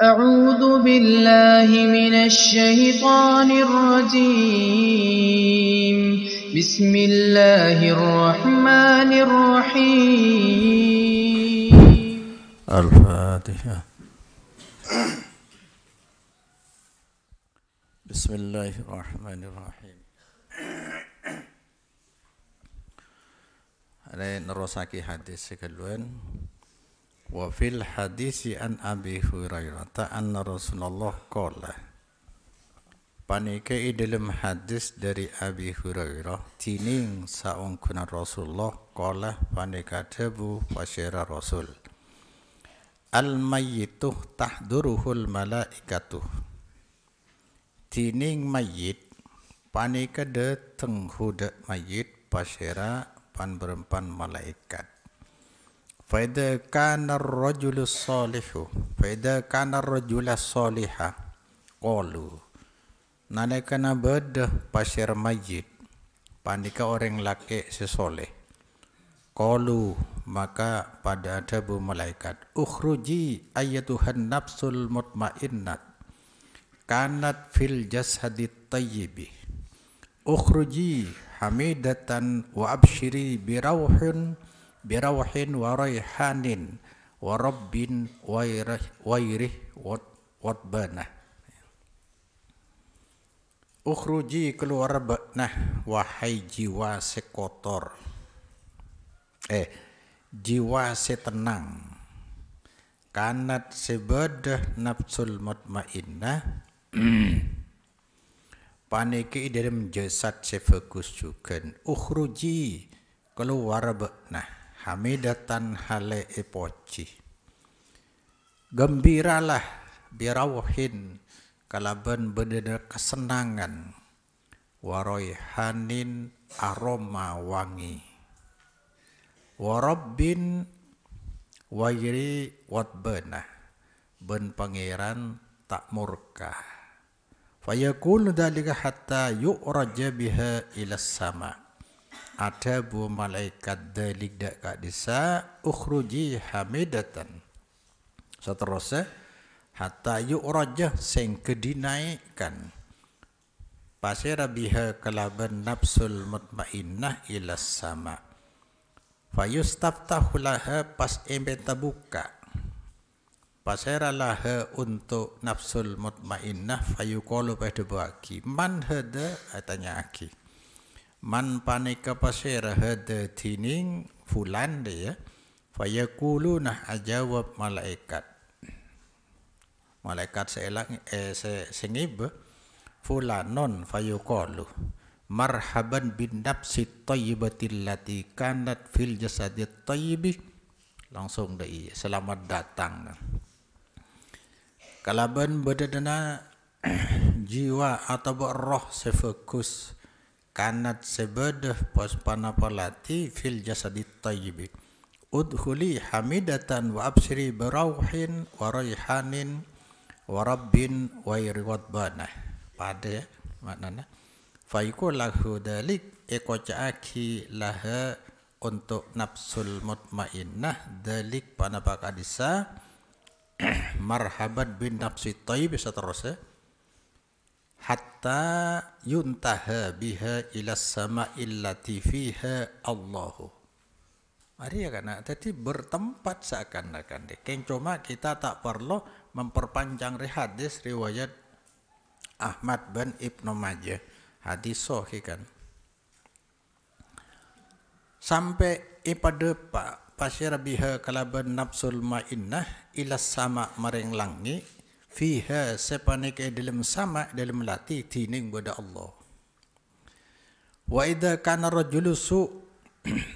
أعوذ بالله من الشيطان الرجيم بسم الله الرحمن الرحيم الفاتحة. بسم الله الرحمن الرحيم. Ada nerosaki hadis sekeluan. Wa fil hadisi an Abi Hurairah anna Rasulullah qala. Panike dalam hadis dari Abi Hurairah tining saungkuna Rasulullah qala panika debu pasyara Rasul. Al mayyitu tahduruhul malaikatu. Tining mayyit panika dateng huda mayyit pasyara pan berempan malaikat. Faida kana ar-rajulu salihu, faida kana ar-rajula salihah. Qalu. Nalekana bedah pasyar mayyit panika orang laki sesoleh. Qalu maka pada adabu malaikat ukhruji ayyatuhan nafsul mutmainnat kanat fil jasadit tayyibi ukhruji hamidatan wa abshiri birawhin wa rayhanin wa rabbin wairih watbanah. Ukhruji keluar benah wahai jiwa sekotor, jiwa setenang, kanat sebedah nafsul mutmainnah paniki dalam jasad sefokus juga. Ukhruji keluar benah hamidatan hale epoci, gembiralah birawhin kalaban bener kesenangan, waroyhanin aroma wangi, warabbin wairi watbanah ben pangeran tak murka. Fayakunu dalika hatta yu'raja biha ila sama. Ada bu malaikat dalik dak kadisa ukhruji hamidatan. Seterusnya hatta yu'raja sing kedinaikkan pasira biha kalaban nafsul mutmainnah ila sama. Fayustaftahu laha pas embeta buka pasira laha untuk nafsul mutmainnah fayuqalu pada bagi man hada tanya aki man panika pasira hada tining fulan dia fayaquluna ajawab malaikat seelang sengib fulanon fayuqalu marhaban bin nafsit thayyibatil lati kanat fil jasadit thayyibi langsung dai selamat datang kalaban bedana jiwa atau roh sefokus kanat sebedah pos panapalati fil jasadit thayyibi udkhuli hamidatan wa absiri birawhin wa rayhanin wa rabbin wa irwadbanah pada maknanya fayqulahu dalik ekocaaki laha untuk nafsul mutmainnah dalik panapakadisa marhaban bin nafsi thayyib seterusnya hatta yuntaha biha ila sama'il lati fiha Allahu. Mari ya kan, jadi bertempat seakan-akan deh. Cuma kita tak perlu memperpanjang hadis riwayat Ahmad bin Ibnu Majah. Hadis sahih kan. Sampai pada pasir biha kalaban nafsul ma'innah ila sama maring langi fiha sepanike dalam sama dalam lati tining pada Allah. Wa idza kana rajulu su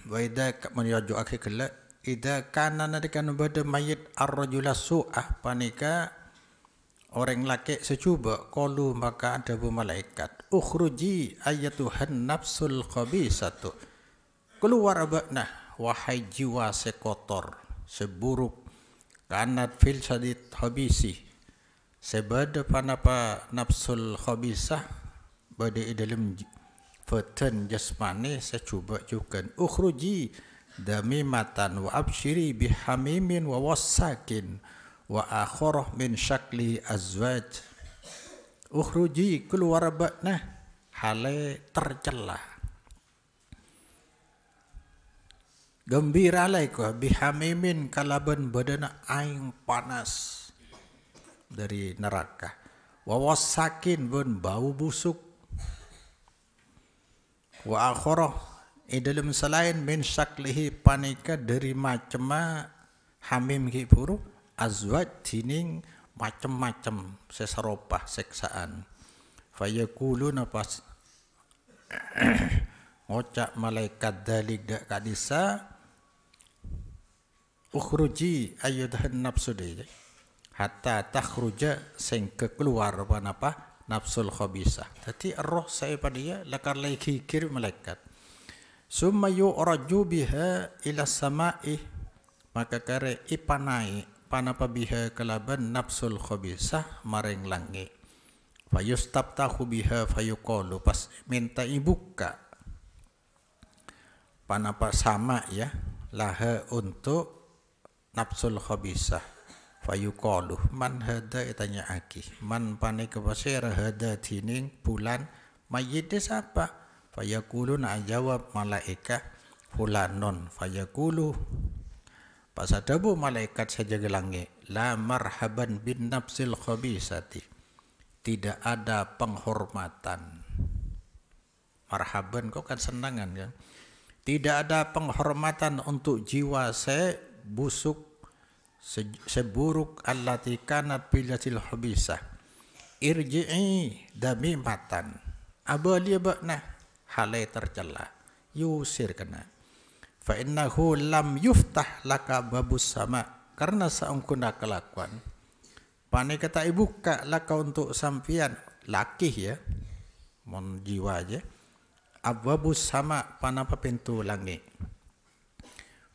wa idza menyajuk akhir kala idza kana nadikan pada mayit ar-rajula su'ah panika orang laki secuba qalu maka ada bu malaikat ukhruji ayyatuhan nafsul khabisatu keluar benah wahai jiwa sekotor seburuk kanat fil sadid habisi sebada panapa nafsul khabisah pada dalam fatan jasmani secuba juga ukhruji damimatan wa abshiri bihamimin wa wasakin wa akhara min syakli azwaj. Ukhruji keluar bakna hale tercela. Gembira laiko bihamimin kalaban badana aing panas dari neraka. Wawasakin bun bau busuk. Wa akhara dalam selain min syaklihi panika dari macema hamim ki puru azwaj tining macam-macam sesaropah seksaan. Fayaquluna pas ngocak malaikat dalik dak kadisa ukhruji ayyuhan nafsu de hatta takhruja sing keluar apa nafsul khabisah. Dadi roh saya pada dia lakar lagi kirim malaikat. Summa yu'raju biha ila sama'i, maka kare ipanai panapa biha kalaban nafsul khabisah maring langit. Fayustabtahu biha fayuqalu, pas minta ibuka panapa sama ya laha untuk nafsul khabisah. Fayuqalu man hada, tanya aki man pane kepasir hada tining bulan mayit siapa. Fayaqulu na jawab malaikat fulanon. Fayaqulu pas adabu malaikat saja gelangi la marhaban bin nafsil khabisati, tidak ada penghormatan. Marhaban kok kan senangan kan. Tidak ada penghormatan untuk jiwa busuk seburuk allati kanat bilatil khabisah. Irji'i damimatan abali bakna halai tercela yusir kena. Fa innahu lam yuftah laka babus sama, karena saungkuna kelakuan pane kata ibuka laka untuk sampian laki ya mon jiwa aja abwabus sama panapa pintu langit.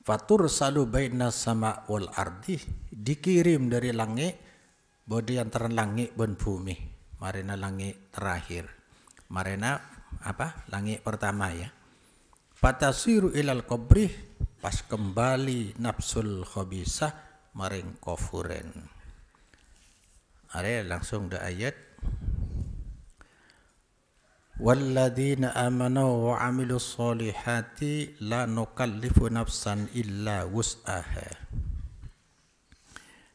Fatur salu baina sama wal ardi, dikirim dari langit bodi antara langit dan bumi. Marina langit terakhir, marina apa langit pertama ya. Fatasiru ilal qabri, pas kembali nafsul khabisah maring kofuren. Are langsung da ayat walladzina amanu wa amilus solihati la nukallifu nafsan illa wus'aha.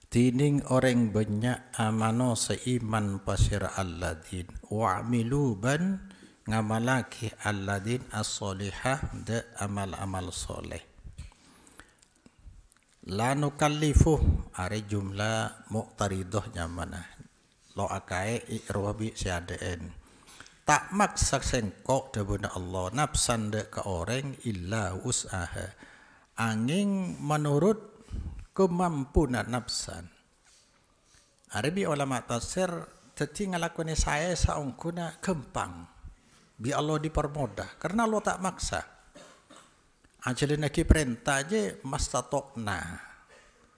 Tining orang banyak amano seiman pasir alladzin wa amilu ban ngamalaki alladzin as-solihah de amal-amal soleh. La nukallifu are jumlah muqtaridohnya mana lo akae irwabi siadaen. Tak maksa sengkok debuna Allah nafsan de ke orang illa usaha, angin menurut kemampuan nafsan. Arabi ulama tafsir teti ngalakuan saya saungkuna kempang bi Allah dipermudah karena Allah tak maksa. Ajalin lagi perintah aja mastatokna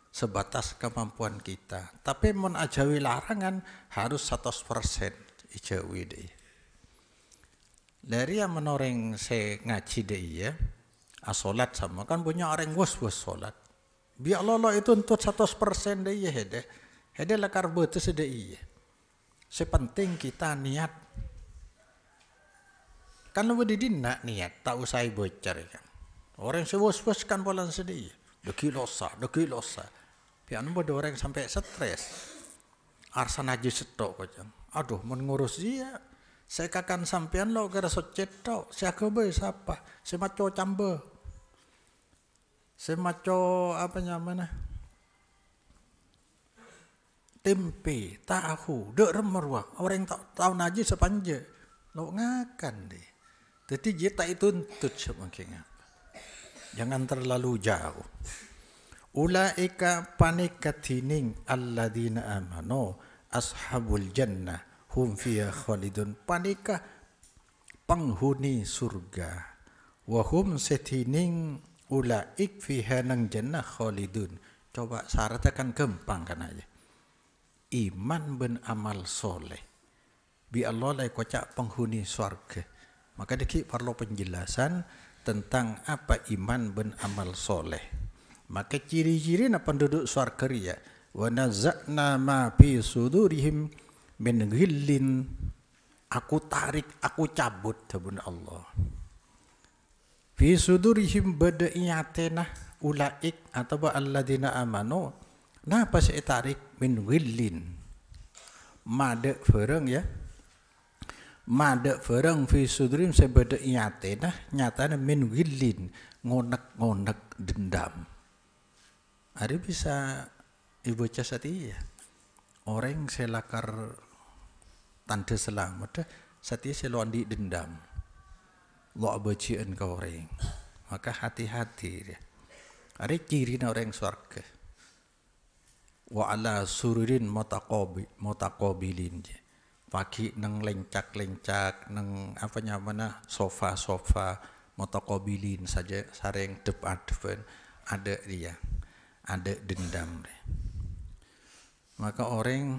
sebatas kemampuan kita. Tapi mon ajawi larangan harus 100% ijawi deh. Dari yang menoreng saya ngaji deh ya, asolat sama kan punya orang was solat. Biar Allah itu untuk 100% deh ya hede lekar betul sedeh iya. Sepenting kita niat. Kan lebih didina niat, tak usah bocor kan. Orang sewas kan polan sedih. Deki losa. Biar ada orang sampai stres. Arsan aja setok kocang. Aduh, mengurus dia. Saya kakan sampean lo gara socet tok. Saya kebe siapa? Saya maco cambe. Saya maco apa namanya? Tempe, tahu, dek remerwah. Orang tak tahu naji sepanja. Lo ngakan deh. Jadi kita itu tuntut semakin. Jangan terlalu jauh. Ulaika panikatining alladzina amanu ashabul jannah hum fiha khalidun. Panika penghuni surga. Wa hum setining ulaik fiha nang jannah khalidun. Coba syaratnya kan gampang kan aja. Iman ben amal soleh. Bi Allah lai kocak penghuni surga. Maka deki perlu penjelasan tentang apa iman ben amal soleh. Maka ciri-ciri na penduduk surga ya. wa naza'na ma fi sudurihim min ghillin, aku tarik, aku cabut tabun Allah. Fi sudurihim bada'iyatena ulaik atau alladzina amanu. Nah pas tarik min ghillin. Mada fereng ya. Mada fereng fi sudurihim sebada'iyatena nyatana min ghillin, ngonek-ngonek dendam. Ada bisa ibu casati ya. Orang selakar tanda selamat sati selondi dendam. Lo abacian ke orang. Maka hati-hati dia. Ada ciri orang surga. Wa ala sururin mutaqabilin. Pagi nang lencak-lencak nang apa namanya sofa-sofa mutaqabilin saja sareng depan ada dia. Ada dendam dia. Maka orang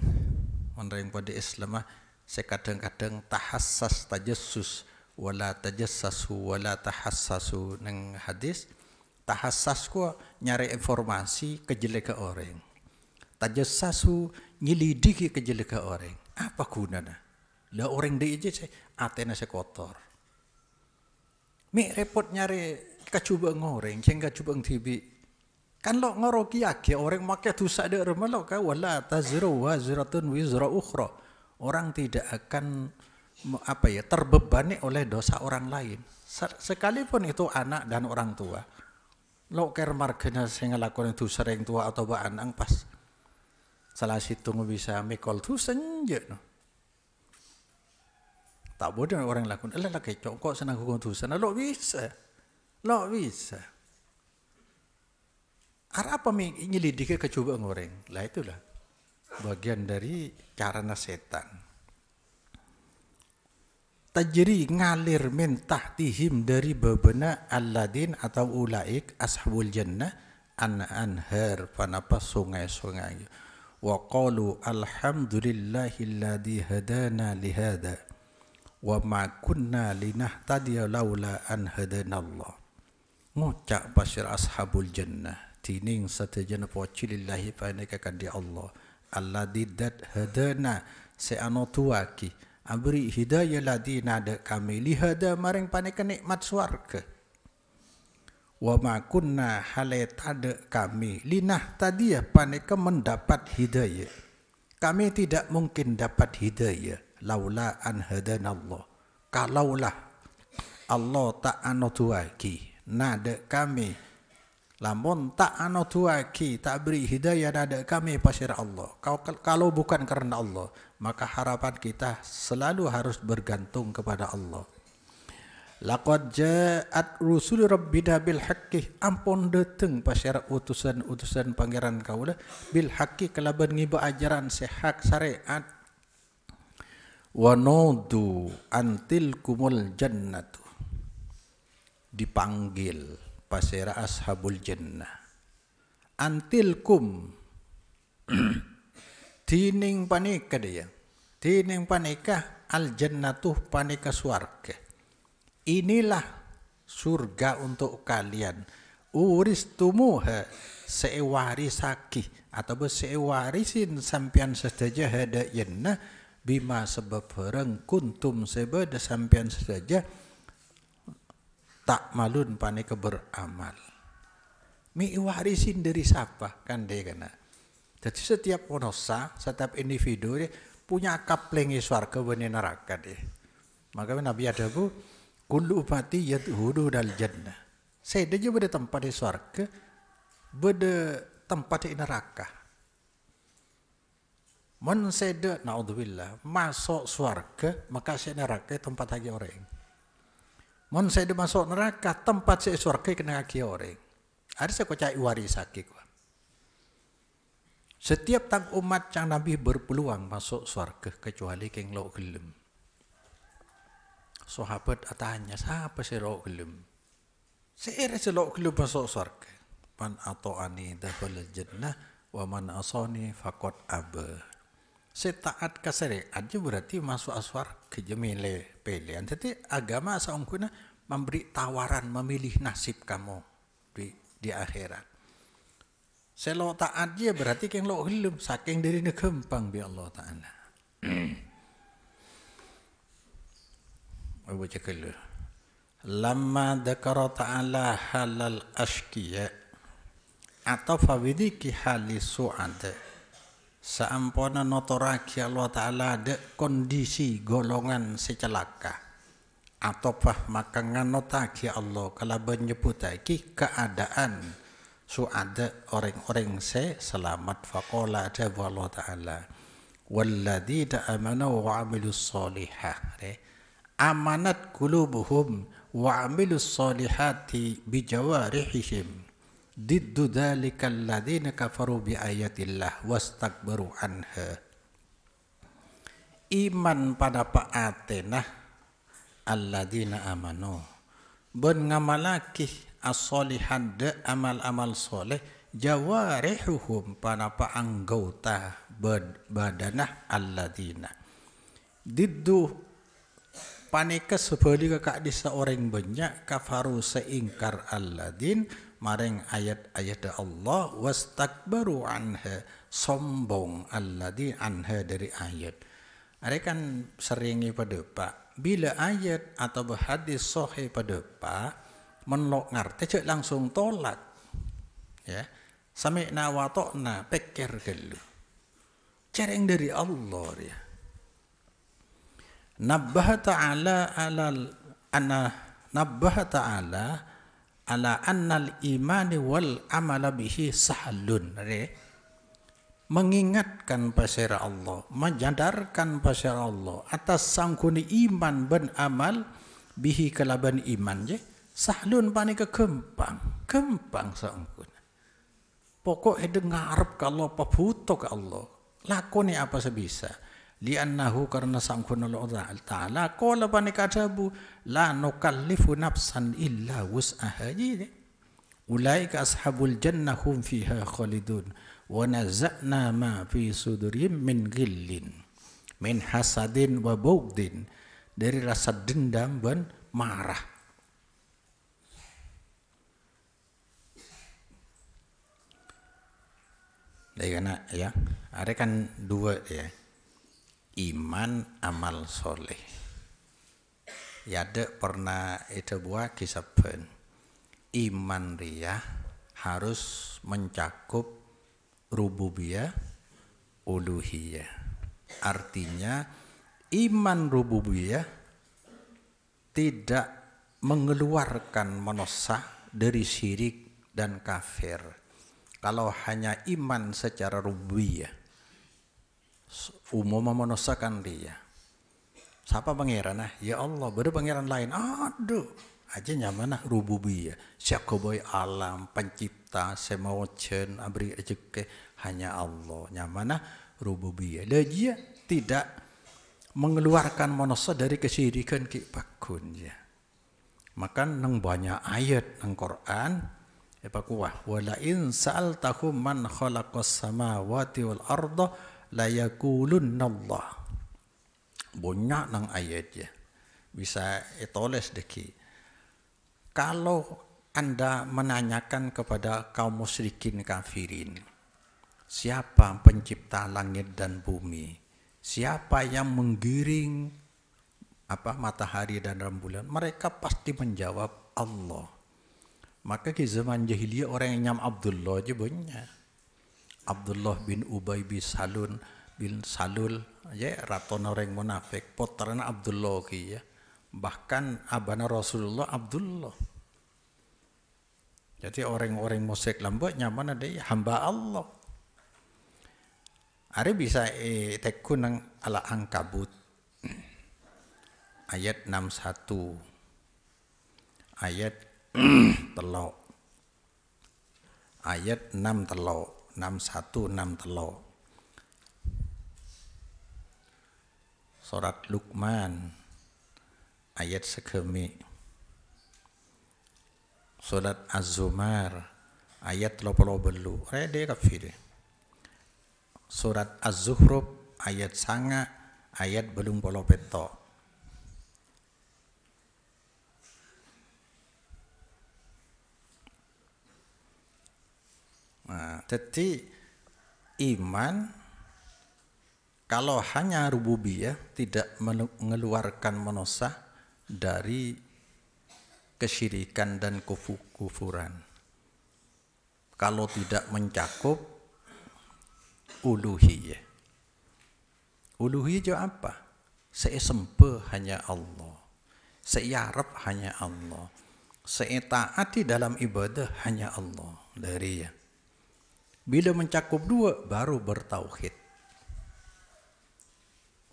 pada Islam sekadang-kadang tahassas tajassus wala tajassasu wala tahassasu nang hadis. Tahassas ku nyari informasi kejelekan orang. Tajassasu nyelidiki kejelekan orang. Apa gunanya? Lah orang dia aja atena kotor. Mi repot nyari kacubang orang, sehingga cubang tibi. Kan lo ngoroki ake orang makai dosa ada remelo ka wala tazru wazratun wizra ukhra. Orang tidak akan terbebani oleh dosa orang lain. Sekalipun itu anak dan orang tua. Lo ker margena sing nglakoni dosa ring tua atau anang pas salah situ bisa mikol dosa nje no. Tak boleh orang lakon. Lah kecok kok senang hukum dosa. Lo bisa. Lo bisa. Apa nyelidiki kecubaan orang? Lah itulah bagian dari cara setan. Tajri ngalir min tahtihim dari babana alladin atau ulaik ashabul jannah anhar panapa sungai-sungai. Wa qalu alhamdulillahilladzi hadana lihada wa ma kunna linahtadiya laula an hadanallah. Ngucap pasir ashabul jannah tining satajana pocilillahi paneka kadi Allah alladzi dat hadana seano tuaki abri hidayah ladina ada kami lihada maring paneka nikmat swarga wa ma kunna halet ada kami linah tadiya paneka mendapat hidayah kami tidak mungkin dapat hidayah laula an hadanallah kalaulah Allah tak anotuaki nada kami lamun tak anotuaki tak beri hidayah nada kami pasir Allah. Kalau bukan karena Allah, maka harapan kita selalu harus bergantung kepada Allah. Laqad ja'at rusul rabbina bil haqqi ampun dateng pasir utusan pangeran kaula bil haqqi kelaban ngiba ajaran sehak syariat wa nudu antil kumul jannatu dipanggil pasira ashabul jannah antilkum tining panika dia tining panika al jannatuh panika swarga inilah surga untuk kalian uristumuha sewarisaki atau sewarisin sampian sedaja hada jannah bima sebab barang kuntum sebada sampian sedaja tak malun paneka beramal. Mi warisin dari siapa kan dia kena. Jadi setiap manusia, setiap individu dia punya kaplengi swarga bani neraka dia. Maka Nabi adabu kullu ummati yadkhulu dal jannah. Saya dia pada tempat di swarga, pada tempat di neraka. Mun seda naudzubillah masuk swarga maka saya neraka tempat lagi orang. Mun saya masuk neraka tempat saya surga kena kaki orang. Ada saya kocai warisaki gua. Setiap tang umat yang Nabi berpeluang masuk surga kecuali keng lo gelem. Sahabat atanya siapa si lo gelem? Saya rasa lo gelem masuk surga. Man ata'ani dakhal jannah wa man asani faqad aba. Saya taat ke syariat aja berarti masuk surga jemile pilihan. Jadi agama saungkuna memberi tawaran memilih nasib kamu di akhirat. Selo taat dia berarti keng lo gelem saking diri ne gempang bi Allah Taala. Abu cakap lamma dzakara ta'ala halal ashqiya atau fawidiki hali su'ad saampona notoraki Allah Ta'ala ada kondisi golongan secelaka atau pah maka nganotaki Allah kalau menyebutaki keadaan su'ad orang-orang selamat faqala ada Allah Ta'ala walladzina amanu wa amilus solihah amanat qulubuhum wa amilus solihati bijawarihim diddu dzalikal ladzina kafaru bi ayatillah wastakbaru anha. Iman pada paatenah alladzina amanu ben ngamalaki as-solihat de amal-amal soleh jawarihuhum pada paanggota badanah alladzina diddu panika sebali kakak di seorang banyak kafaru seingkar alladin maring ayat-ayat Allah wastakbaru anha sombong alladin anha dari ayat. Ada kan seringi pada pak bila ayat atau hadis sahih pada pak menlok ngerti cek langsung tolak ya sami'na wa ta'na pikir gelu cereng dari Allah ya. Nabbaha ta'ala ala annal imani wal amala bihi sahlun. Mengingatkan pasir Allah, menjadarkan pasir Allah atas sangkuni iman ben amal bihi kalaban iman je sahlun panika gempang sangkun. Pokok dengar ke Allah pabuto ke Allah lakoni apa sebisa. Li'annahu karena sangkun Allah Ta'ala qala panika adabu la nukallifu nafsan illa wus'aha jadi ulaika ashabul jannah hum fiha khalidun wa naza'na ma fi sudurihim min ghillin min hasadin wa bughdin dari rasa dendam dan marah. Karena ya ada kan dua ya iman amal soleh. Yada pernah itu buat kisahkan iman ria harus mencakup rububiyah uluhiyah. Artinya iman rububiyah tidak mengeluarkan manusia dari syirik dan kafir. Kalau hanya iman secara rububiyah umum menosakan dia. Siapa pangeran? Ya Allah, baru pangeran lain. Aduh, aja nyamana rububiyah. Siapa boy alam, pencipta, semojen, abri rezeki hanya Allah. Nyamana rububiyah. Dia tidak mengeluarkan manusia dari kesyirikan kipakun ya. Maka nang banyak ayat nang Quran epakuah wala in sa'altahum man khalaqas samawati wal arda la yakulunna Allah. Banyak nang ayat ya. Bisa tulis deki. Kalau Anda menanyakan kepada kaum musyrikin kafirin, siapa pencipta langit dan bumi? Siapa yang menggiring matahari dan rembulan? Mereka pasti menjawab Allah. Maka di zaman jahiliyah orang yang nyam Abdullah aja banyak. Abdullah bin Ubay bin Salul ya raton orang munafik putrana Abdullah ki ya. Bahkan abana Rasulullah Abdullah. Jadi orang-orang musyrik lambak nyaman ada hamba Allah. Ada bisa tekun nang ala Ankabut ayat 61 ayat telok ayat 6 telok 61 6 telok surat Luqman ayat sekemi surat Az-Zumar ayat 30 rede kafir surat Az-Zukhruf ayat sanga ayat belum polo peto Nah, jadi iman kalau hanya rububiyah tidak mengeluarkan manusia dari kesyirikan dan kufuran. Kalau tidak mencakup uluhiyah. Uluhiyah itu apa? Saya sembah hanya Allah. Saya harap hanya Allah. Saya taati dalam ibadah hanya Allah. Dari ya. Bila mencakup dua baru bertauhid.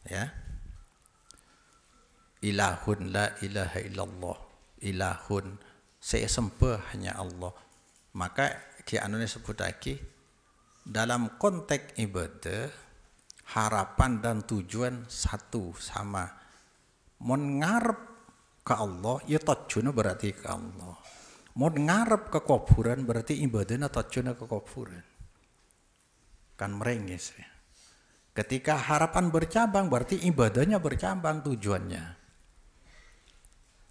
Ya. Ilahun la ilaha illallah. Ilahun saya sembah hanya Allah. Maka ki anu disebut lagi dalam konteks ibadah harapan dan tujuan satu sama. Mun ngarep ke Allah ya tujuannya berarti ke Allah. Mun ngarep ke kuburan berarti ibadahnya tujuannya ke kuburan. Kan merengis ya. Ketika harapan bercabang berarti ibadahnya bercabang tujuannya.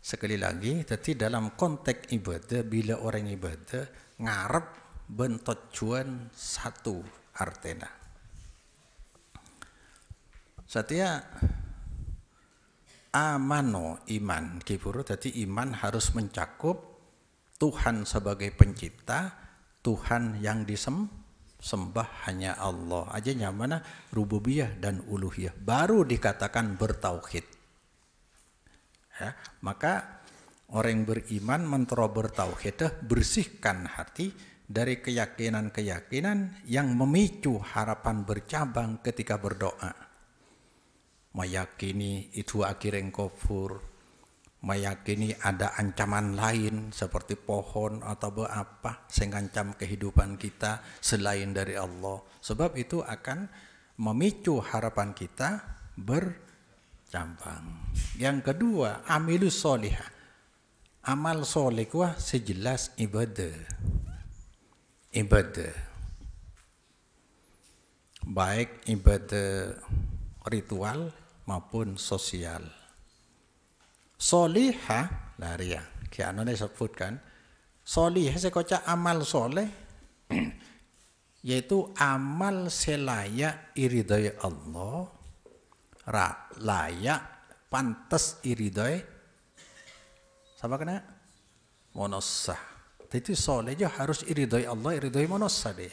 Sekali lagi, jadi dalam konteks ibadah, bila orang ibadah, ngarep bentujuan satu artena. Setia amano iman, kiburu, jadi iman harus mencakup Tuhan sebagai pencipta, Tuhan yang disembah hanya Allah. Aja nyamana rububiyah dan uluhiyah. Baru dikatakan bertauhid. Ya, maka orang yang beriman mentero bertauhid bersihkan hati dari keyakinan-keyakinan yang memicu harapan bercabang ketika berdoa. Meyakini itu akhirnya kufur, meyakini ada ancaman lain seperti pohon atau apa yang ngancam kehidupan kita selain dari Allah. Sebab itu akan memicu harapan kita bercabang. Yang kedua, amilus solihah. Amal soleh kuah sejelas ibadah. Ibadah. Baik ibadah ritual maupun sosial. Solihah, lari ya. Kiano disebutkan. Solihah sekoca amal soleh. Yaitu amal selaya iridai Allah. Layak pantas iridai sama kena monossah. Jadi soleh juga harus iridai Allah, iridai monossah deh.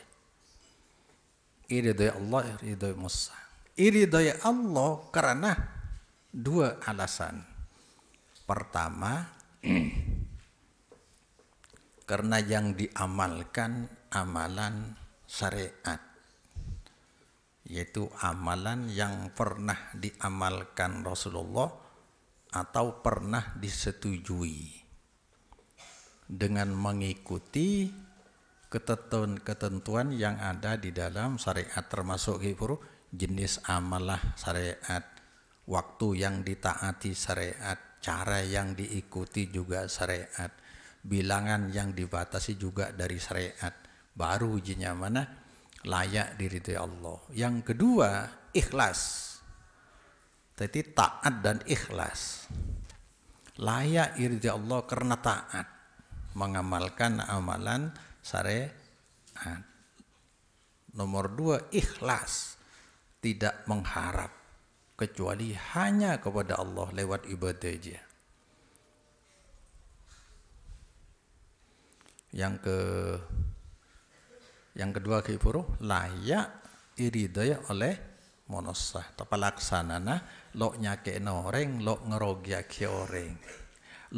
Iridai Allah, iridai monossah. Iridai Allah karena dua alasan. Pertama, karena yang diamalkan amalan syariat. Yaitu amalan yang pernah diamalkan Rasulullah atau pernah disetujui dengan mengikuti ketentuan yang ada di dalam syariat, termasuk jenis amalah syariat, waktu yang ditaati syariat, cara yang diikuti juga syariat, bilangan yang dibatasi juga dari syariat. Baru ujinya mana layak diridhai Allah. Yang kedua, ikhlas. Jadi taat dan ikhlas. Layak diridhai Allah karena taat, mengamalkan amalan syariat. Nomor dua, ikhlas. Tidak mengharap kecuali hanya kepada Allah lewat ibadah aja. Yang kedua kiburu layak iridaya oleh monossah. Tapalaksanana lo nyake orang, lo ngerogiake orang,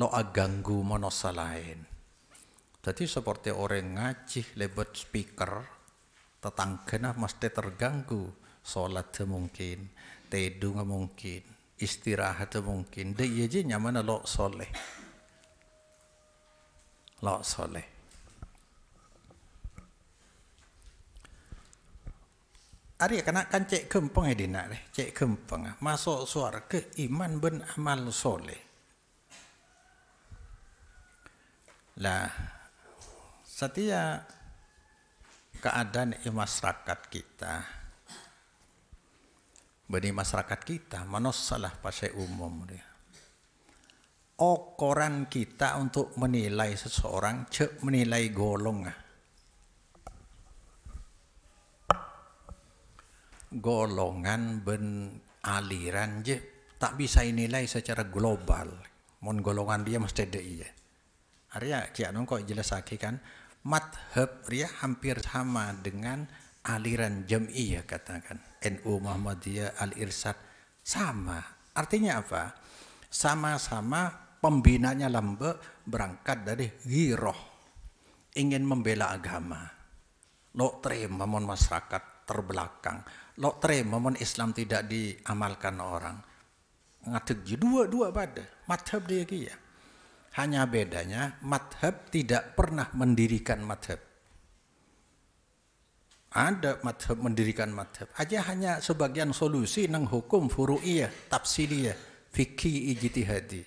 lo aganggu monossah lain. Jadi seperti orang ngaji lewat speaker, tetanggana mesti terganggu. Sholat mungkin, tidur mungkin, istirahat mungkin. Dia aja nyaman lo soleh, lo soleh. Ari kena kan cek gempeng dina deh, cek gempeng masuk surga iman ben amal soleh. Lah setiap keadaan masyarakat kita, bani masyarakat kita manusalah pasai umum dia. Ukuran kita untuk menilai seseorang cek menilai golong. golongan ben aliran je tak bisa nilai secara global. Mon golongan dia mesti ada iya. Arya kian kok jelasake kan madhab dia hampir sama dengan aliran Jam'iyah katakan. NU Muhammadiyah Al-Irsyad sama. Artinya apa? Sama-sama pembinanya lambe berangkat dari ghirah, ingin membela agama. Lo terima mon masyarakat terbelakang, lo terima mon Islam tidak diamalkan orang. Ngadeg dua pada madhab dia kia. Hanya bedanya madhab tidak pernah mendirikan madhab. Ada madhab mendirikan madhab aja hanya sebagian solusi nang hukum furu'iyah, tafsiliyah, fikih ijtihadi.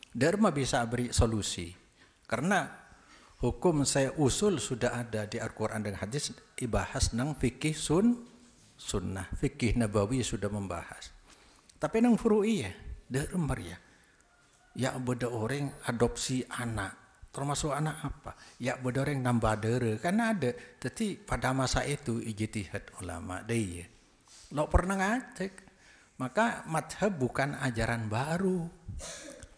Dharma bisa beri solusi karena hukum saya usul sudah ada di Al-Quran dan hadis dibahas nang fikih sunnah, fikih nabawi sudah membahas. Tapi nang furu'iyah dharma ya beda orang adopsi anak, termasuk anak apa? Ya beda orang nambah dere kan ada. Tapi pada masa itu ijtihad ulama dia. Lo pernah ngatek, maka madhab bukan ajaran baru.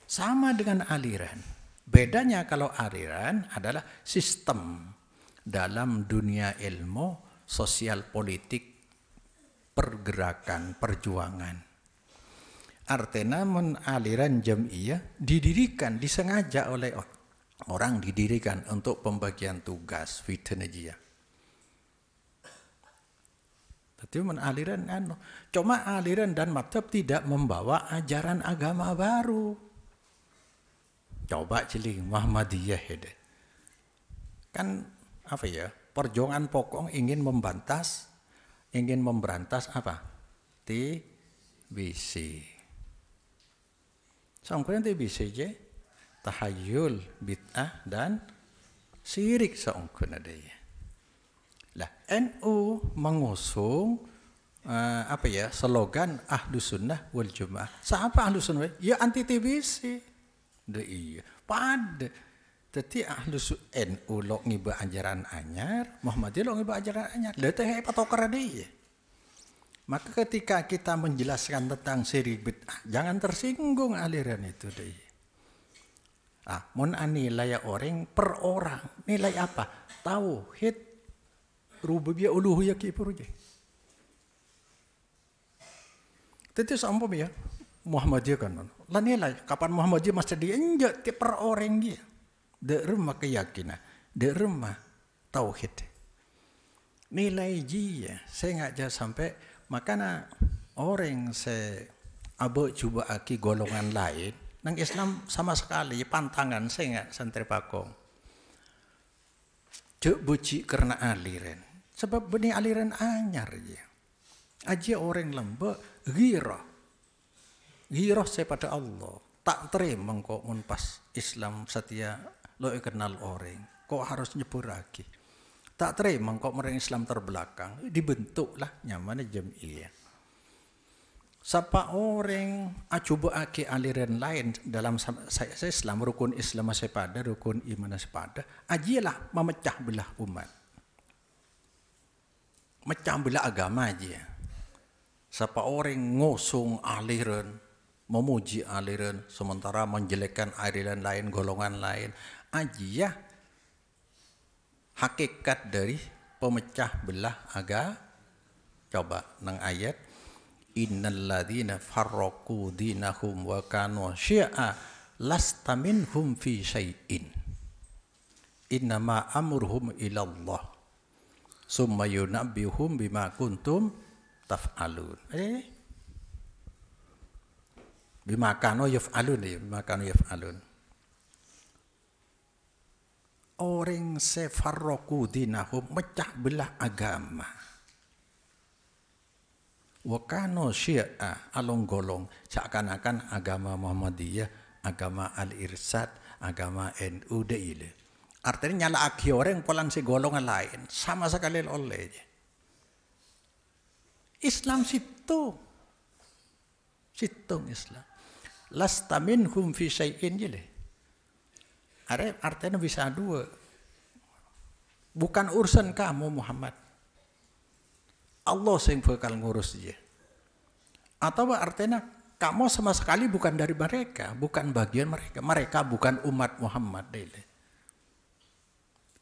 Sama dengan aliran. Bedanya kalau aliran adalah sistem dalam dunia ilmu, sosial politik, pergerakan, perjuangan. Artinya aliran Jam'iyah didirikan, disengaja oleh orang didirikan untuk pembagian tugas, fitnajiyah. Tapi aliran cuma aliran dan madhab tidak membawa ajaran agama baru. Coba cilik Muhammadiyah itu. Kan apa ya? Perjuangan pokok ingin memberantas apa? TBC. Songkran TBC je tahayul, bid'ah dan syirik songkran ada ya. Lah NU mengusung slogan Ahlus Sunnah wal Jamaah. Siapa Ahlus Sunnah? Ya anti TBC. Iya, pada. Tapi Ahlus NU lo ngiba ajaran anyar, Muhammadiyah lo ngiba ajaran anyar. Leteh patokar dia. Maka ketika kita menjelaskan tentang syirik bid'ah, jangan tersinggung aliran itu deh. Mun nilai orang per orang, nilai apa? Tauhid, rububiyah, uluhiyah kipur je. Itu sampun ya. Muhammadiyah kan. Lah nilai kapan Muhammadiyah mesti diinjak ti per orang dia. Derma keyakinan, derma tauhid. Nilai dia saya ngajak sampai makana orang saya coba aki golongan lain nang Islam sama sekali pantangan saya nggak santri pakong. Cuk buci karena aliran. Sebab benih aliran anyar dia. Aja orang lembek ghirah. Ghirah saya pada Allah. Tak terima kok mun pas Islam setia lo kenal orang. Kok harus nyebur lagi. Tak terima kok orang Islam terbelakang. Dibentuklah nyaman Jam'iyah. Siapa orang coba aki aliran lain dalam saya Islam, rukun Islam sepada, rukun iman sepada. Ajilah memecah belah umat. Mecah belah agama aja. Siapa orang ngosong aliran, memuji aliran, sementara menjelekkan aliran lain, golongan lain. Aja hakikat dari pemecah belah agama. Coba nang ayat innal ladzina farraqu dinahum wa kanu syi'a lasta minhum fi syai'in innama amruhum ila Allah summa yunabbihum bima kuntum taf'alun. Bima kanu yaf'alun. Orang sefarroku dinahum mecah belah agama. Wakano syi'a along-golong seakan-akan agama Muhammadiyah, agama Al-Irsyad, agama NU deile. Artinya nyala aki orang polan si golongan lain sama sekali oleh. Islam situ Islam. Lasta minhum fi syai'in jile. Artinya bisa dua. Bukan urusan kamu Muhammad. Allah sing bakal ngurus dia. Atau artinya kamu sama sekali bukan dari mereka, bukan bagian mereka. Mereka bukan umat Muhammad.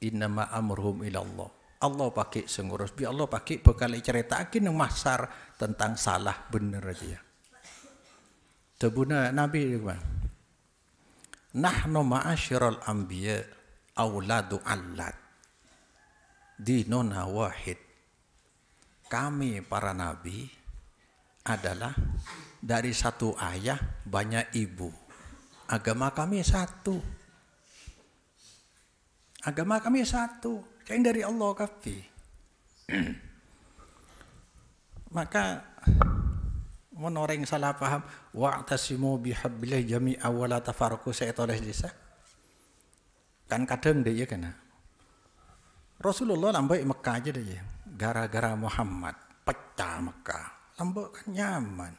Innama amruhum ilallah. Allah pakai sengurus. Bi Allah pakai bakal ceritakin masar tentang salah bener aja. Tebuna Nabi gimana? Nahnu ma'asyiral anbiya auladu allat. Dinuna wahid. Kami para nabi adalah dari satu ayah banyak ibu. Agama kami satu. Agama kami satu. Yang dari Allah kafi. Maka menoreng salah paham. Wa'tasimu bihablillah jami'a wa la tafarraqu saya tulis desa. Kan kadang dia kan. Rasulullah lambai Mekah aja deh. Gara-gara Muhammad pecah Mekah. Lambai kan nyaman.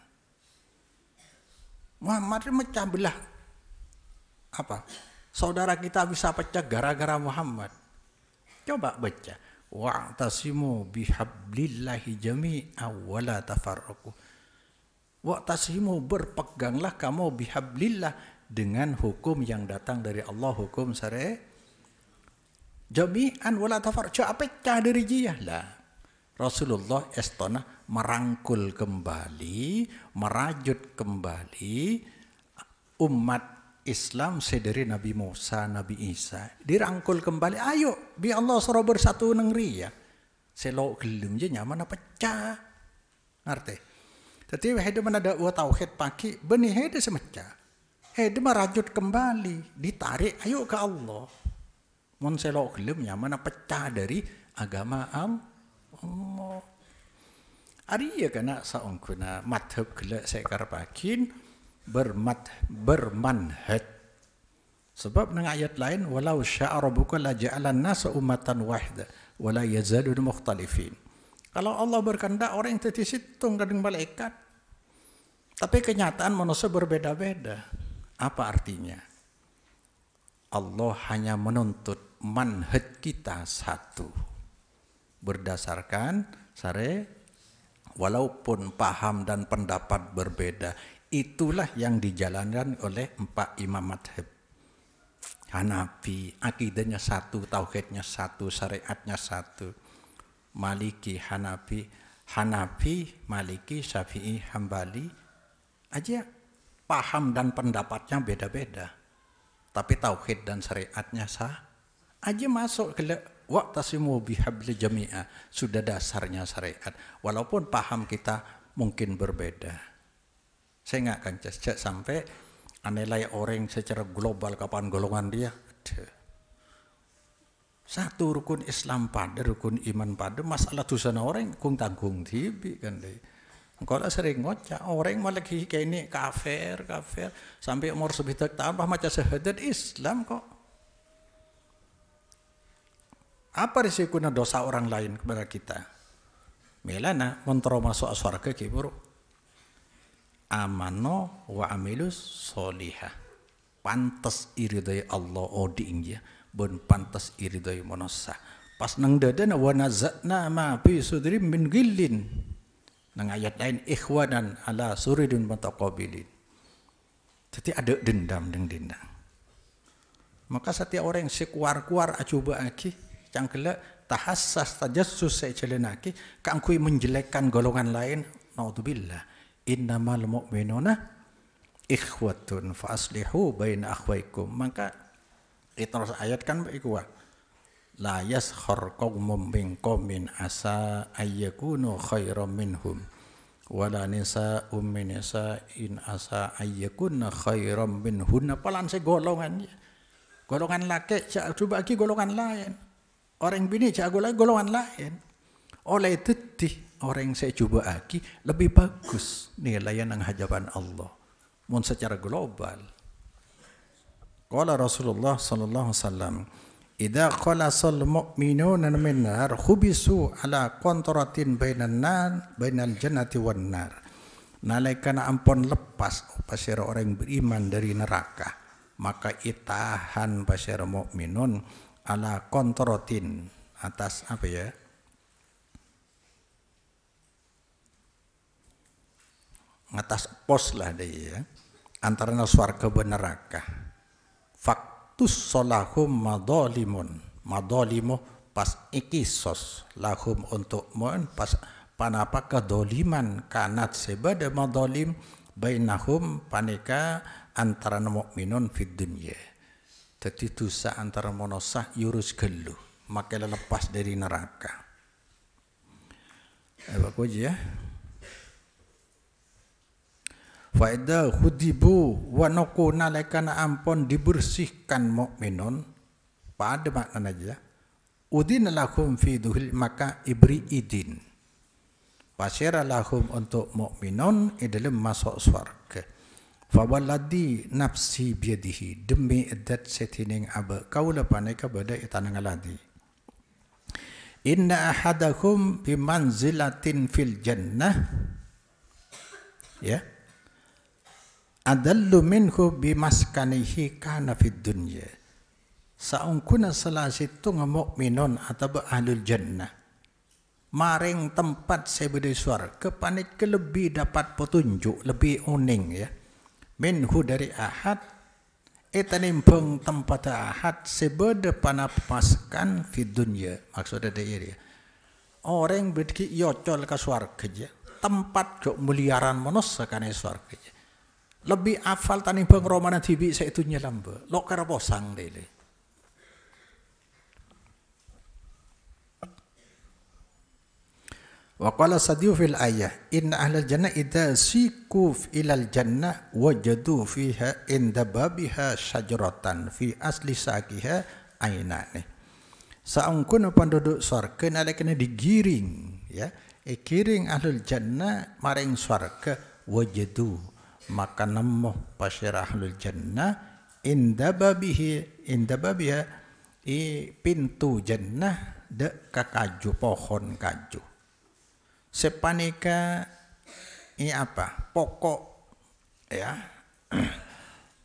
Muhammad mecah belah. Apa? Saudara kita bisa pecah gara-gara Muhammad. Coba baca. Wa'tasimu bihablillahi jami'a wa la tafarraqu. Wa'tasimu berpeganglah kamu bihablillah dengan hukum yang datang dari Allah, hukum syariat. Jami'an wa la tafarraqu. Pecah dari jiyah lah. Rasulullah estona merangkul kembali, merajut kembali umat Islam sedari Nabi Musa, Nabi Isa. Dirangkul kembali, ayo, bi Allah suruh bersatu negeri ya. Selo gelem je nyaman pecah. Ngerti? Tapi hede mana ada tauhid paki, benih hede semecah. Hede merajut kembali, ditarik, ayo ke Allah. Mon selo gelem nyaman pecah dari agama Allah. Ari ya kana saungkuna madhab gelek sekar pakin bermanhaj. Sebab nang ayat lain walau syaa rabbuka la ja'alan nasa ummatan wahida wala yazadun mukhtalifin. Kalau Allah berkehendak orang yang tersitung dengan malaikat. Tapi kenyataan manusia berbeda-beda. Apa artinya? Allah hanya menuntut manhaj kita satu. Berdasarkan syariat, walaupun paham dan pendapat berbeda, itulah yang dijalankan oleh 4 imam madhab. Hanafi, akidahnya satu, tauhidnya satu, syariatnya satu. Maliki, Hanafi, Maliki, Syafi'i, Hambali, aja paham dan pendapatnya beda-beda. Tapi tauhid dan syariatnya sah, aja masuk ke wa'tasimu bihabli jami'a, sudah dasarnya syariat. Walaupun paham kita mungkin berbeda. Saya nggak akan cek sampai anilai orang secara global kapan golongan dia. Satu rukun Islam pada, rukun iman pada, masalah dosa orang kung tanggung tibi kan deh. Kalau sering ngocak orang malah kayak ini kafir sampai umur sebitak tambah macam syahadat Islam kok. Apa risikonya dosa orang lain kepada kita? Melana montro masuk surga kibur. Amano wa amilus solihah. Pantas iridai Allah odingnya, bon pantas iridai manusia. Pas nang dadana wa nazatna ma fi sudrim min gillin. Nang ayat lain ikhwanan ala suridun mutaqabilin. Jadi ada dendam. Maka setiap orang sekuar-kuar coba aki cangkela tahassas tajassus saya celenaki kangkui menjelekkan golongan lain, naudzubillah. Innamal mu'minuna ikhwatun fa aslihu baina akhwaikum. Maka itu ayat kan iku la yaskhar qaumun min qaumin asa ayyakunu khairam minhum wala nisa'um min nisa'in asa ayyakunna khairam minhunna. Palan se golongan laki coba lagi golongan lain. Orang bini jago lagi golongan lain. Oleh itu orang saya coba lagi lebih bagus nilainya nang hadapan Allah. Mun secara global. Qala Rasulullah sallallahu alaihi wasallam, "Idza qalasal mu'minuna min nar khubisu ala qantaratin bainal jannati wan nar." Nalaikana ampun lepas pasir orang beriman dari neraka, maka itahan pasir mukminun ala kontorotin atas apa ya? ngatas pos lah dia ya. Antara swarga dan neraka. Faktus solahum madolimu pas ikisos lahum untuk mon pas panapa kedoliman kanat sebada madolim bainahum panika antara mukminun fid dunya. Jadi dosa antara monosah yurus gelu maka lepas dari neraka. Apa ya? Faida hudibu wa nukuna lekana ampon dibersihkan mukminun pada makna aja udin lahum fi duhil maka ibri idin pasira lahum untuk mukminun dalam masuk surga fa walladhi nafsi biyadihi demi edat setining aba kaula paneka bada itanang aladi inna ahadakum bi manzilatin fil jannah ya adallu minhu bimaskanihi kana fid dunya saungkuna salah situ mukminun atau ahlul jannah maring tempat sebeda surga panik lebih dapat petunjuk lebih uning ya minhu dari ahad etanimpung tempat ahad sebeda panapaskan fid dunya maksudnya dia orang bedki yocol ke surga aja tempat ke muliaran manusia kana surga lebih afal tanimbang romana tibi saitunya lamba lo kara posang dele wa qala sadiu fil ayah inna ahlal jannah idza sikuf ilal jannah wajadu fiha inda babiha syajaratan fi asli saqiha ainane saungkun penduduk surga nalekane digiring ya giring ahlul jannah maring surga wajadu maka nemu pasir ahlul jannah inda babiha pintu jannah dek kakaju pohon kaju sepanika apa pokok ya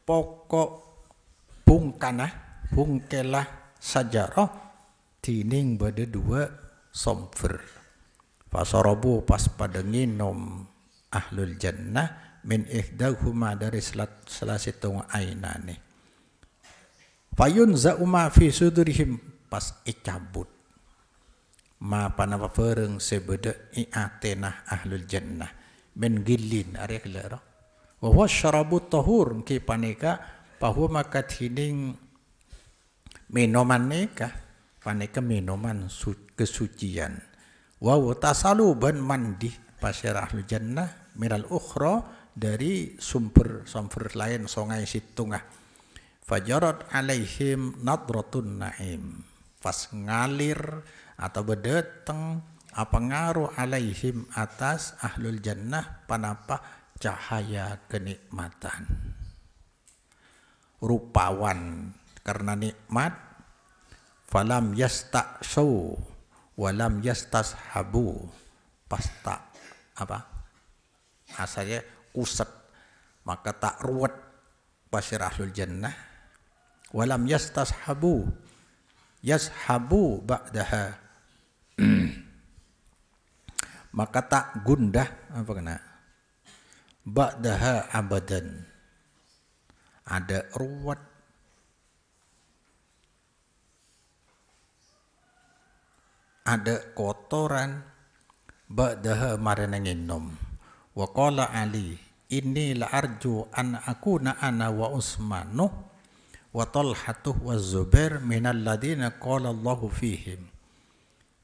pokok bungkelah sajarah tining bade dua somfer pasorobu pas pada nginom ahlul jannah min ihdahuma dari salah satu ainane fayun zauma fi sudurihim pas icabut ma panapa pereng sebeda i'atenah ahlul jannah min gillin are kelero wa wasyarabu tahur ki paneka bahwa maka tining minuman neka paneka minuman kesucian wa tasaluban mandi pasir ahlul jannah minal ukhra dari sumber lain sungai situngah fajarat alaihim nadratun naim pas ngalir atau bedeteng apa ngaruh alaihim atas ahlul jannah panapa cahaya kenikmatan rupawan karena nikmat falam yasta'sau walam yastashabu pasta apa asalnya kuset maka tak ruwet pasir ahlul jannah walam yastashabu ba'daha maka tak gundah apa kena ba'daha abadan ada ruwet ada kotoran ba'daha marana nginom wa qala ali inni la arju an akuna ana wa usmanu wa talhatu wa zubair minal ladina qala Allahu fihim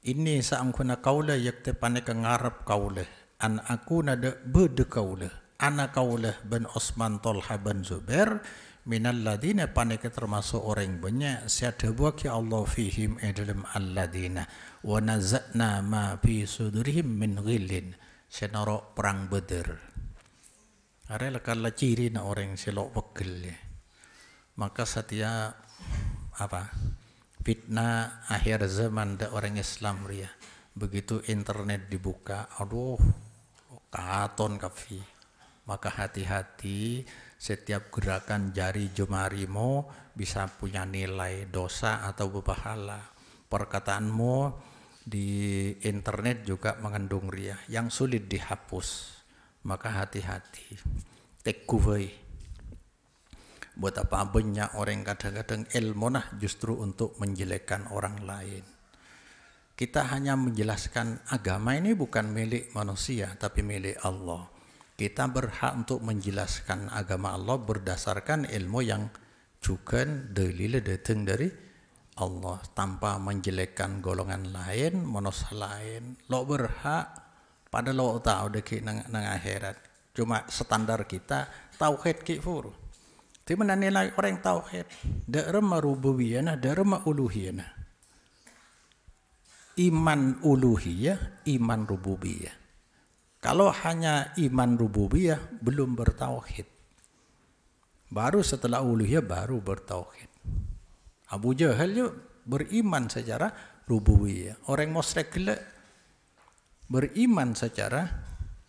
inni sa'amkuna qaula yakte paneka ngarep qaula an akuna de bede qaula ana qaula bin Usman Talha bin Zubair minal ladina paneka termasuk orang banyak siada buaki Allah fihim dalam alladina wa nazatna ma fi sudurihim min ghillin senoro perang Badar are lekala ciri na orang selok pegel ya. Maka setiap apa fitnah akhir zaman da orang Islam ria begitu internet dibuka aduh katon kafi maka hati-hati setiap gerakan jari jemarimu bisa punya nilai dosa atau berpahala perkataanmu di internet juga mengandung ria yang sulit dihapus Maka hati-hati. Tekuvai. Buat apa banyak orang kadang-kadang ilmu justru untuk menjelekkan orang lain. Kita hanya menjelaskan agama ini bukan milik manusia, tapi milik Allah. Kita berhak untuk menjelaskan agama Allah berdasarkan ilmu yang juga dalil datang dari Allah, tanpa menjelekkan golongan lain, manusia lain. Lo berhak pada lo tahu deki nang akhirat. Cuma standar kita tauhid kifur. Di mana nilai orang tauhid? Darma rububiyah, darma uluhiyah. Iman uluhiyah, iman rububiyah. Kalau hanya iman rububiyah belum bertauhid. Baru setelah uluhiyah baru bertauhid. Abu Jahal juga beriman secara rububiyah. Orang musyrik beriman secara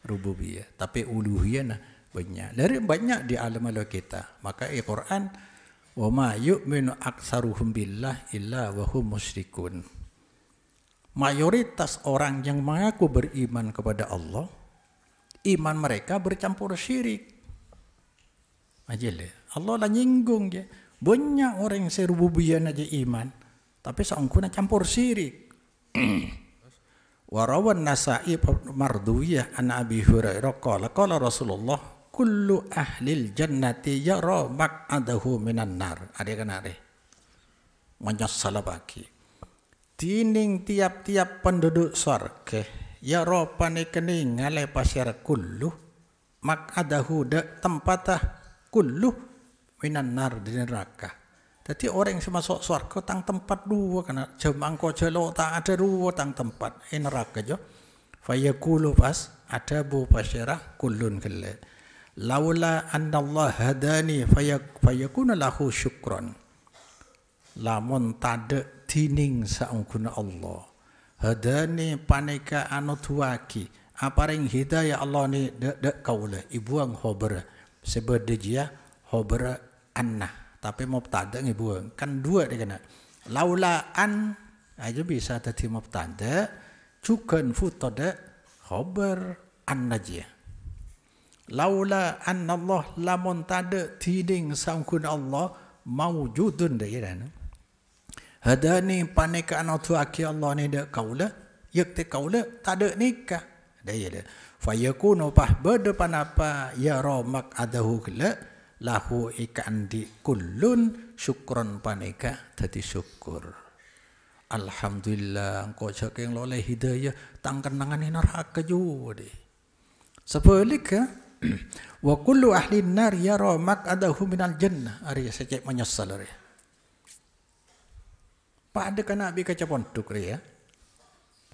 rububiyah, tapi uluhiyah banyak. Dari banyak di alam kita. Maka Al-Quran, wa ma yu'minu aktsaruhum billah illa wa hum musyrikun. Mayoritas orang yang mengaku beriman kepada Allah, iman mereka bercampur syirik. Allah lah nyinggung ya. Banyak orang yang serububiyah aja iman, tapi seangkuna campur syirik. Warawan Nasa'i Marduwiyah an Abi Hurairah qala Rasulullah kullu ahlil jannati yara maq'adahu minan nar. Ada kan ada. Menyassala baki. Tining tiap-tiap penduduk surga ya ropane kening ngale pasir kullu maq'adahu tempatah kullu minan nar di neraka. Jadi orang yang masuk surga tang tempat dua karena jemangko jelo tak ada dua tang tempat neraka jo. Fayaqulu pas ada bu pasirah kullun kelle. Laula anna Allah hadani fayakuna lahu syukran. Lamun tade tining saungkuna Allah. Hadani paneka anu tuaki. Aparing hidayah Allah ni dek kaula ibuang hobra. Sebab dia hobra anna. Tapi mubtada ngibuang. Kan dua dia kena. Laula an aja bisa tadi mubtada. Cukan futada khobar anna dia. Laula anna Allah lamun tada tiding sangkun Allah mawjudun dia kan. Hadani paneka anu tuaki Allah ni dak kaula. Yakti kaula tada nikah. Dia dia. Fayakunu pah berdepan apa ya romak adahu kala lahu ikan di kullun syukron paneka tadi syukur. Alhamdulillah engkau saking loleh hidayah tang kenangan neraka juga deh. Sebaliknya wa kullu ahli nar yara maq'adahu minal jannah. Ari secek menyesal ari. Pada kana abi kaca pondok ya.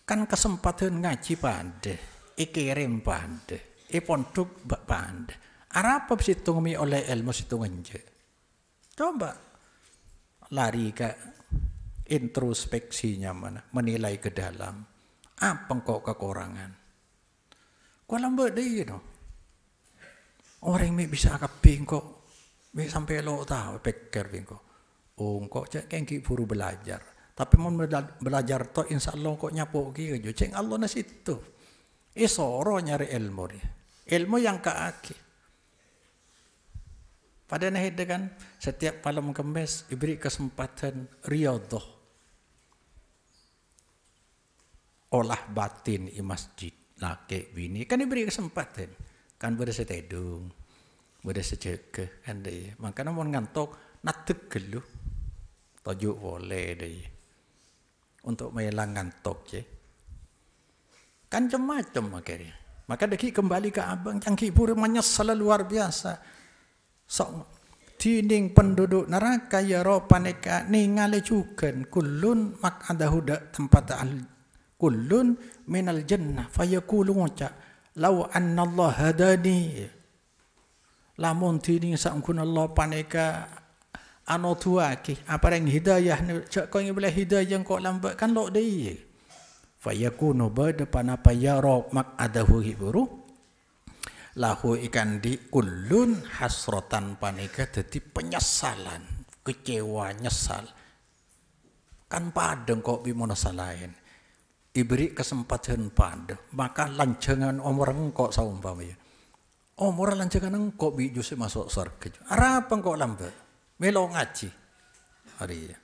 Kan kesempatan ngaji pada ikirim pada pondok pada. Arapa situng mi oleh ilmu situng enje. Coba lari ke introspeksinya mana, menilai ke dalam. Apa kok kekurangan? Kau lambat deh no. Orang mi bisa kaping kok, mi sampai lo tahu pikir kok. Oh kok cek kengki buru belajar. Tapi mau belajar to insya Allah kok nyapo ki jo. Ceng Allah na situ. Soro nyari ilmu dia. Ilmu yang keaki. Pada nahid kan setiap malam Khamis diberi kesempatan riyadhah olah batin di masjid laki bini kan diberi kesempatan kan bersetedung berseceke kan deh makanya mau ngantok natek gelu tajuk boleh deh untuk melang ngantok je kan macam-macam akhirnya maka deki kembali ke abang yang kibur menyesal luar biasa. So, tining penduduk neraka ya ro paneka ningali cuken kullun maq'adahu tempat al kullun minal jannah fayaqulu ngucap law anna Allah hadani lamun tining sangkun Allah paneka anu tuaki apa yang hidayah ni cak kau boleh hidayah kau lambat kan lo dei fayakunu berdepan apa ya ro maq'adahu hiburu lahu ikan di kullun hasrotan panika jadi penyesalan kecewa nyesal kan padeng kok bimono salain diberi kesempatan pada maka lancengan orang kok saumpamanya Oh, moral lancangan engkau biju se masuk surga. Apa engkau lambat? Melok ngaji. Hari ya.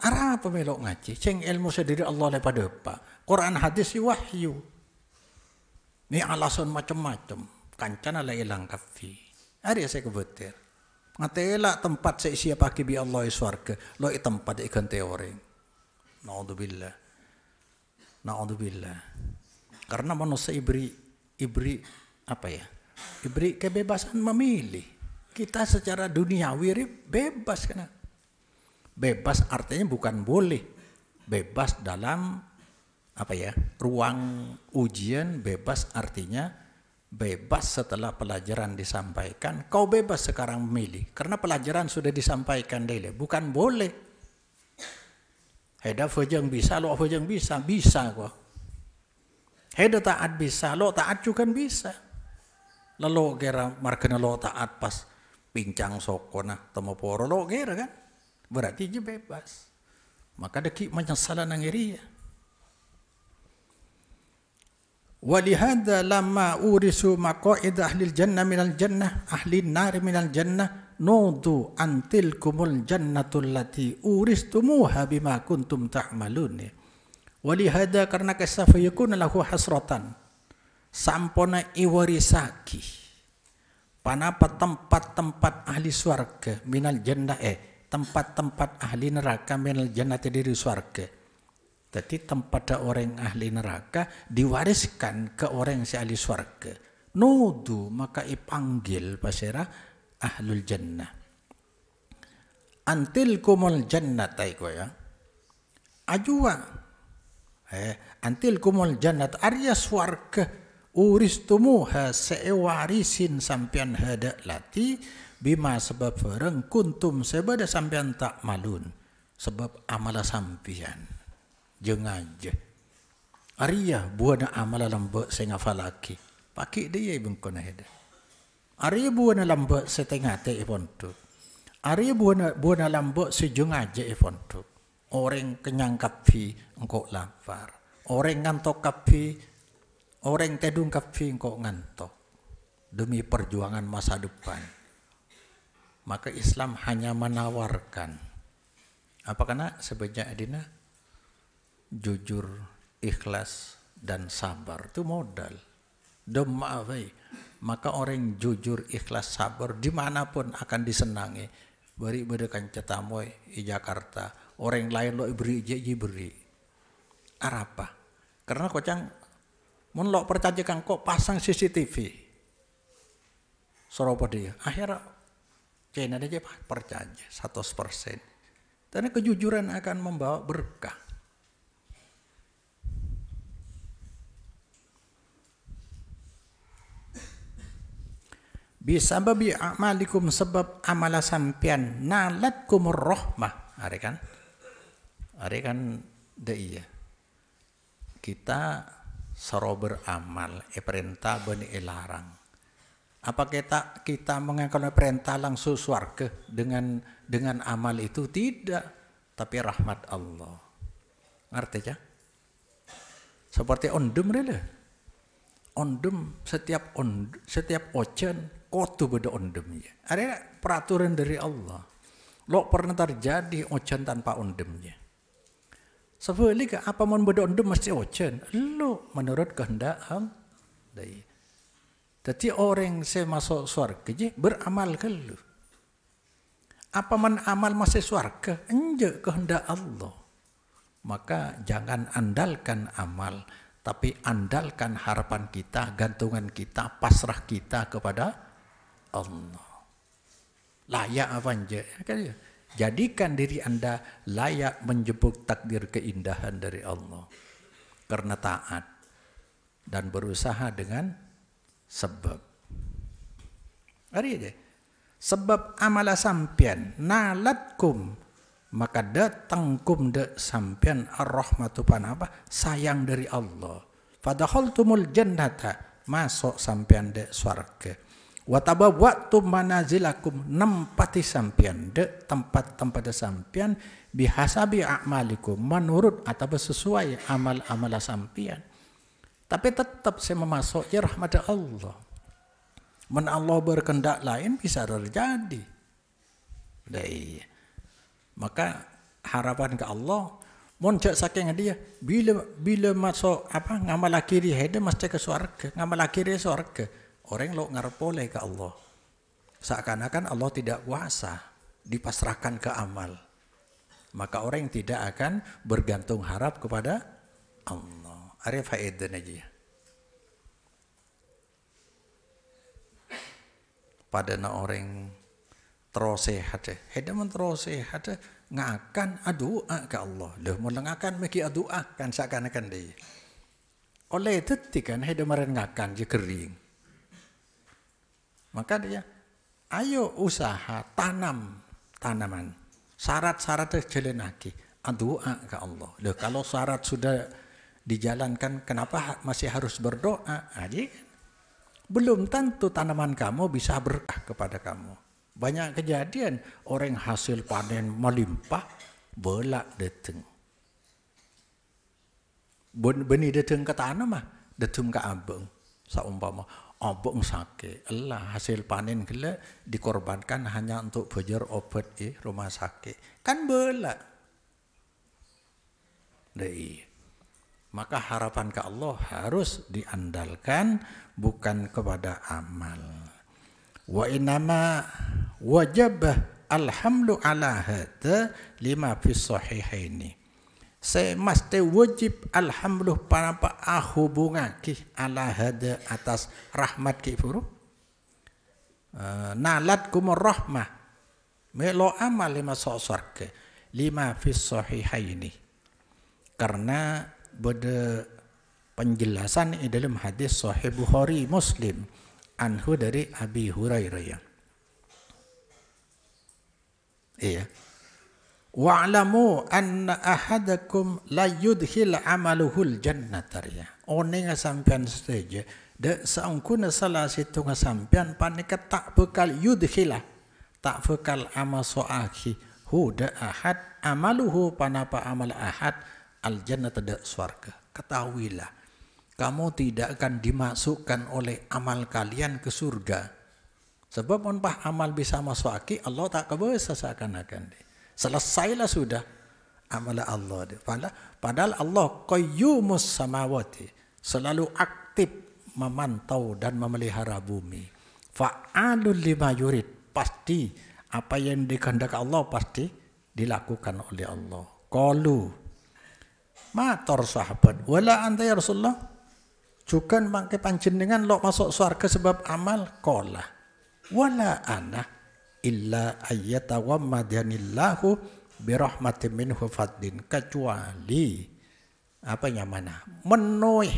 Apa melok ngaji? Ceng ilmu sendiri Allah daripada apa? Quran hadis wahyu. Ini alasan macam-macam. Kancana lah ilang kafi. Hari saya kebetir. Ngatela tempat saya siapa kibi Allah surga. Lo tempat ikan teori. Naudzubillah. Naudzubillah. Karena manusia ibri apa ya? Ibri kebebasan memilih. Kita secara duniawi bebas kan? Bebas artinya bukan boleh. Bebas dalam apa ya? Ruang ujian bebas artinya bebas setelah pelajaran disampaikan. Kau bebas sekarang memilih karena pelajaran sudah disampaikan dulu. Bukan boleh. Heda fajang bisa, lo fajang bisa kok. Heda taat bisa, lo taat juga bisa. Lalu kira markena lo taat pas pincang sokona temu poro lo kira kan? Berarti dia bebas. Maka deki menyesalan nangiria. Walihada lama urisu maqaid ahli jannah minal jannah ahli nar minal jannah nudu antilkumul jannatul lati uristumuha bima kuntum ta'malun. Walihada karena kasafayakun lahu hasratan sampona iwarisaki panapa tempat-tempat ahli surga minal jannah tempat-tempat ahli neraka minal jannati dari surga. Jadi tempat orang ahli neraka diwariskan ke orang si ahli surga. Nudu maka ipanggil pasera ahlul jannah. Antil kumul jannat taiko ya. Ajua. Antil kumul jannat arya surga uristumuha seewarisin sampian hada lati bima sebab bareng kuntum sebada sampean tak malun sebab amala sampian jeung aja Arya buana amala lambe saya ngafalaki paki dia ibn kona heda Arya buana lambe setengah te ipontu Arya buana lambe sejung aja ipontu orang kenyang kapi engkau lapar orang ngantok kapi orang tedung kapi engkau ngantok demi perjuangan masa depan. Maka Islam hanya menawarkan apa karena sebanyak adina jujur, ikhlas dan sabar itu modal. Dema'afai maka orang jujur, ikhlas, sabar dimanapun akan disenangi. Beri bedekan cetamoy di Jakarta orang lain lo beri iji beri. Arapa? Karena kocang mun lo percayakan kok pasang CCTV. Soropo dia akhirnya China aja percaya 100%. Karena kejujuran akan membawa berkah. Bisa babi amalikum sebab amala sampian nalatkumur rahmah. Hari kan iya. Kita soro beramal perintah bani larang. Apa kita mengaku perintah langsung surga dengan amal itu? Tidak, tapi rahmat Allah. Ngerti ya? Seperti ondem rela. Ondem setiap ocean kotu beda ondemnya. Ada peraturan dari Allah. Lo pernah terjadi ocean tanpa ondemnya. Sebaliknya apa mau beda ondem mesti ocean. Lo menurut kehendak Allah. Jadi orang saya masuk surga je beramal kalau. Apa amal masih surga? Enggak kehendak Allah. Maka jangan andalkan amal, tapi andalkan harapan kita, gantungan kita, pasrah kita kepada Allah. Layak apa aja? Jadikan diri Anda layak menjemput takdir keindahan dari Allah. Karena taat dan berusaha dengan sebab. Hari aja. Sebab amala sampian nalatkum maka datangkum de sampian ar-rahmatu panapa sayang dari Allah. Fadakhaltumul jannata masuk sampian de surga. Wa tabawwa'tum manazilakum nempati sampian de tempat-tempat sampian bihasabi a'malikum menurut atau sesuai amal-amal sampian. Tapi tetap saya memasuknya rahmat Allah. Men Allah berkehendak lain bisa terjadi. Maka harapan ke Allah, muncak saking dia bila masuk ngamal akhir dia mesti ke surga, ngamal akhir dia surga. Orang lo ngarep boleh ke Allah. Seakan-akan Allah tidak kuasa, dipasrahkan ke amal. Maka orang tidak akan bergantung harap kepada Allah. Ada faedah aja. Pada orang terus sehat, heda men terus sehat ngakan doa ke Allah. Dah mendengarkan mesti doa kan seakan-akan dia. Oleh itu kan heda meren ngakan je kering. Maka dia ayo usaha tanam tanaman. Syarat-syarat jalanake doa ke Allah. Loh, kalau syarat sudah dijalankan kenapa masih harus berdoa? Jadi belum tentu tanaman kamu bisa berkah kepada kamu. Banyak kejadian orang hasil panen melimpah belak datang. Benih datang ke tanah mah datang ke abang. Saumpama abang sakit, Allah hasil panen gila dikorbankan hanya untuk bayar obat rumah sakit. Kan belak. Maka harapan ke Allah harus diandalkan bukan kepada amal. Wa inama wajabah alhamdu ala hada lima fi sahihaini. Saya mesti wajib alhamdulillah para hubungaki ala hada atas rahmat ki furu. Nalat kumur rahmah. Melo amal lima surga. Lima fi sahihaini. Karena beda penjelasan dalam hadis Sahih Bukhari Muslim anhu dari Abi Hurairah ya. Iya. Wa'lamu anna ahadakum la yudkhil amaluhul jannata ya. One sampean saja de saungkuna salah situ sampean panika tak bekal yudkhila tak bekal amal soakhi huda ahad amaluhu panapa amal ahad al jannata da surga. Ketahuilah kamu tidak akan dimasukkan oleh amal kalian ke surga. Sebab unpah amal bisa masuk aki Allah tak kebesa seakan-akan deh. Selesailah sudah amal Allah deh. Padahal Allah qayyumus samawati selalu aktif memantau dan memelihara bumi. Fa'alul lima yurid pasti apa yang dikehendaki Allah pasti dilakukan oleh Allah. Qalu mator sahabat wala anta ya Rasulullah juga bangke panjenengan lo masuk surga sebab amal qala wala ana illa ayyatawammadanillahu birahmatin minhu fadlin kecuali apa yang mana menuih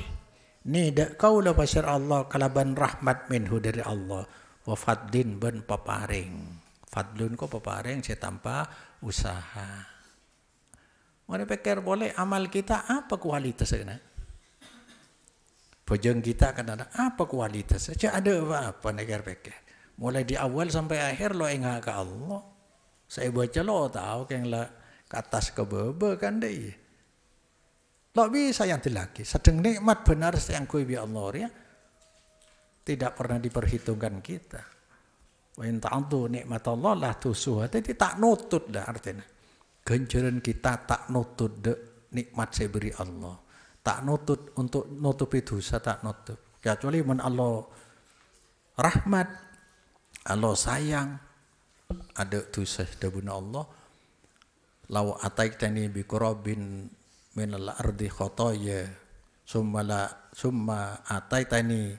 ni dak kaula pasir Allah kalaban rahmat minhu dari Allah wa fadlin ben paparing fadlun ko paparing saya tanpa usaha. Mana pikir boleh amal kita apa kualitasnya? Bojong kita kan ada apa kualitasnya? Cak ada apa negara pikir? Mulai di awal sampai akhir lo ingat ke Allah. Saya baca lo tahu yang lah ke atas ke bawah kan deh. Lo bisa yang lagi. Sedang nikmat benar yang kui bi Allah ya. Tidak pernah diperhitungkan kita. Wa in ta'uddu nikmat Allah la tusuha. Jadi tak nutut dah artinya. Ganjaran kita tak nutut nikmat saya beri Allah. Tak nutut untuk nutupi dosa tak nutut. Kecuali men Allah rahmat, Allah sayang, ada dosa dabuna Allah. Law ataitani bi qurabin minal ardi khotoya summa ataitani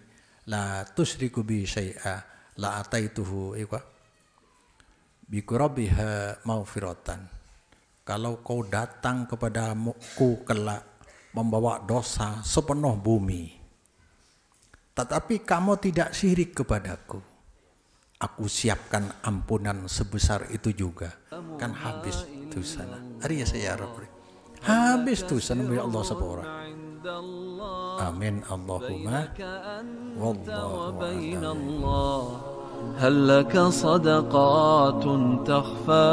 la tusyriku bi syai'a la ataituhu bi qurabiha maghfiratan. Kalau kau datang kepadaku kelak membawa dosa sepenuh bumi, tetapi kamu tidak syirik kepadaku, aku siapkan ampunan sebesar itu juga. Kan habis dosa. Hari ya saya harap habis dosa nabi Allah sepura. Amin Allahumma wallahu a'lam. هل لك صدقات تخفى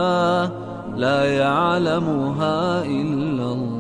لا يعلمها إلا الله